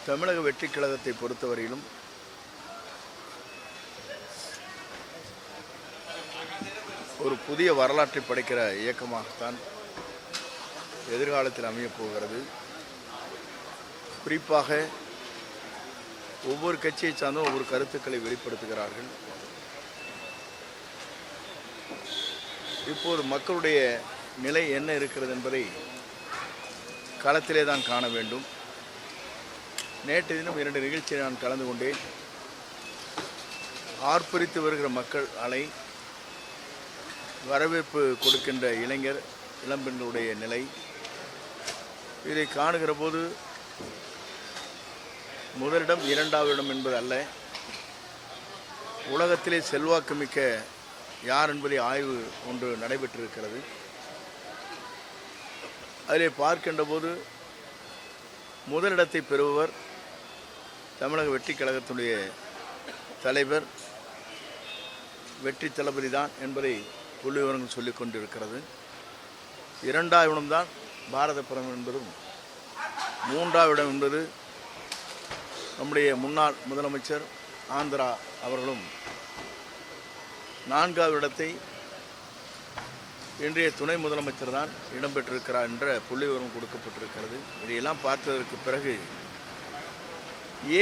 தமிழக வெற்றி கழகத்தை பொறுத்தவரையிலும் ஒரு புதிய வரலாற்றை படைக்கிற இயக்கமாகத்தான் எதிர்காலத்தில் அமையப் போகிறது. குறிப்பாக ஒவ்வொரு கட்சியை சார்ந்தும் ஒவ்வொரு கருத்துக்களை வெளிப்படுத்துகிறார்கள். இப்போது மக்களுடைய நிலை என்ன இருக்கிறது என்பதை களத்திலே தான் காண வேண்டும். நேற்று தினம் 2 நிகழ்ச்சியை நான் கலந்து கொண்டேன். ஆர்ப்பரித்து வருகிற மக்கள் அலை, வரவேற்பு கொடுக்கின்ற இளம்பெண்களுடைய நிலை, இதை காணுகிற போது முதலிடம் 2வது இடம் என்பது அல்ல, உலகத்திலே செல்வாக்கு மிக்க யார் என்பதை ஆய்வு ஒன்று நடைபெற்றிருக்கிறது. அதிலே பார்க்கின்ற போது முதலிடத்தை பெறுபவர் தமிழக வெற்றி கழகத்துடைய தலைவர் வெற்றி தளபதி தான் என்பதை புள்ளி விவரங்கள் சொல்லிக் கொண்டிருக்கிறது. 2வது இடம்தான் பாரத பிரதமர் என்பதும், 3வது இடம் என்பது நம்முடைய முன்னாள் முதலமைச்சர் ஆந்திரா அவர்களும், 4வது இடத்தை இன்றைய துணை முதலமைச்சர் தான் இடம்பெற்றிருக்கிறார் என்ற புள்ளி விவரம் கொடுக்கப்பட்டிருக்கிறது. இதையெல்லாம் பார்த்ததற்கு பிறகு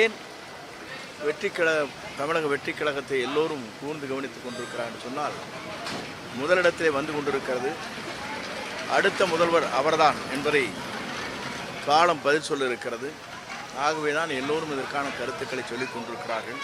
ஏன் தமிழக வெற்றி கழகத்தை எல்லோரும் கூர்ந்து கவனித்துக் கொண்டிருக்கிறார் என்று சொன்னால், முதலிடத்திலே வந்து கொண்டிருக்கிறது, அடுத்த முதல்வர் அவர்தான் என்பதை காலம் பதில் சொல்ல இருக்கிறது. ஆகவே தான் எல்லோரும் இதற்கான கருத்துக்களை சொல்லிக் கொண்டிருக்கிறார்கள்.